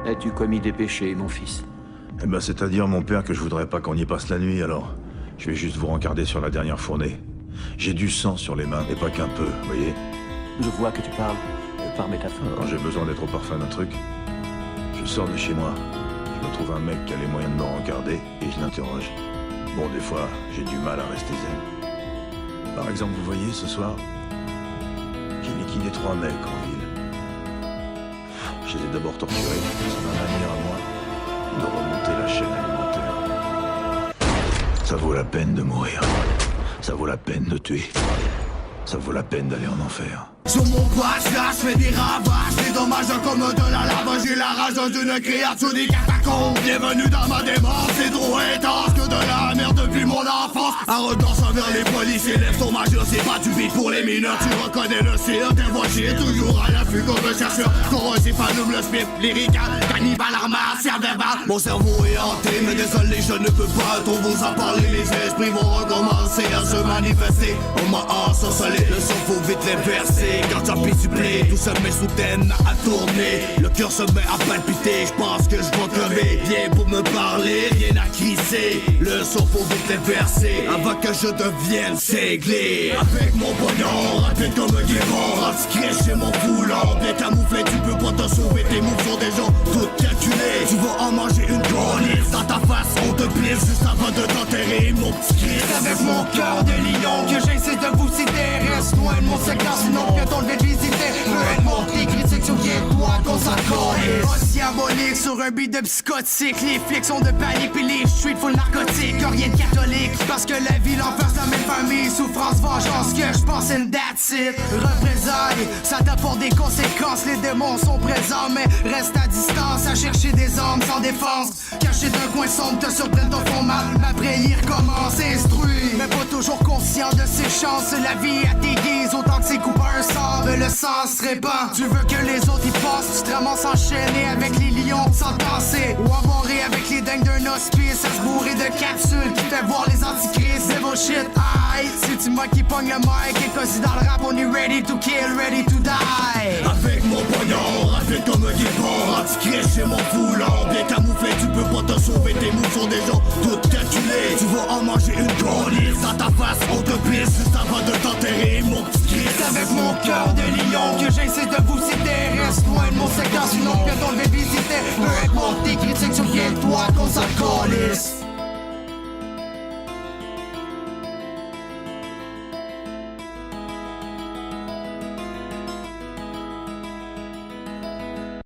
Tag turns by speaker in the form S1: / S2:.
S1: As-tu commis des péchés, mon fils?
S2: Eh ben, c'est-à-dire, mon père, que je voudrais pas qu'on y passe la nuit, alors je vais juste vous rencarder sur la dernière fournée. J'ai du sang sur les mains, et pas qu'un peu, voyez.
S1: Je vois que tu parles par métaphore.
S2: Quand j'ai besoin d'être au parfum d'un truc, je sors de chez moi, je me trouve un mec qui a les moyens de me rencarder, et je l'interroge. Bon, des fois, j'ai du mal à rester zen. Par exemple, vous voyez, ce soir, j'ai liquidé 3 mecs en ville. Je les ai d'abord torturés, c'est ma manière à moi de remonter la chaîne alimentaire. Ça vaut la peine de mourir. Ça vaut la peine de tuer. Ça vaut la peine d'aller en enfer.
S3: Sur mon passage, je fais des ravages, des dommages comme de la lave. J'ai la rage d'une créature des catacombes. Bienvenue dans ma démence, c'est trop intense que de la merde depuis mon enfance. Arrogance envers les policiers, lève ton majeur, c'est pas du beat pour les mineurs. Tu reconnais le cire, tes voitures, toujours à l'affût comme un chercheur. Corrosif allume le spit, lyrical, cannibale armature verbal. Mon cerveau est hanté, mais désolé, je ne peux pas trop vous en parler. Les esprits vont recommencer à se manifester. On m'a ensorcelé, le sang faut vite les verser. Quand j'appuie du blé, tout se met sous taine à tourner. Le cœur se met à palpiter, je pense que je vais crever. Viens pour me parler, rien à crisser. Le son faut vite les verser avant que je devienne cinglé. Avec mon pognon, rapide comme un guérard. Anti-crèche chez mon foulard, bien camouflé, tu peux pas te sauver. Tes moves sont des gens tout calculés. Tu vas en manger une cornisse dans ta face, on te blisse juste avant de t'enterrer, mon petit Christ. C'est avec mon cœur de lion que j'essaie de vous citer. Reste loin de mon secteur, sinon bientôt le visiter. Peu importe les critiques sur qui est toi qu'on s'accorde. Diabolique sur un beat de psychotique. Les flics sont de panique puis les streets full narcotique. Rien de catholique parce que la vie l'enfer ça mes familles. Souffrance, vengeance que je pense and that's it. Représailles, ça t'apporte des conséquences. Les démons sont présents mais reste à distance. À chercher des hommes sans défense. Caché d'un coin sombre te surprennent ton fond mal. Après y recommence instruit mais pas toujours conscient de ses chances. La vie à tes guises autant que ses coupeurs semble. Le sang se répand. Tu veux que les autres y passent. Tu te ramasses enchaîné avec les lions sans danser. Ou aboré avec les dingues d'un hospice. À se bourrer de capsules qui fait voir les antichrists. C'est vos shit, aïe. C'est-tu moi qui pogne le mic. Et cosy dans le rap, on est ready to kill, ready to die. Avec mon pognon, rapide comme un guépard. Antichrist chez mon foulard. Bien camouflé, tu peux pas te sauver. Tes moves sont des gens tout calculés. Tu vas en manger une cornisse dans ta face, on te pisse juste avant de t'enterrer, mon petit Christ. Avec mon cœur de lion que j'essaie de vous citer. Reste loin de mon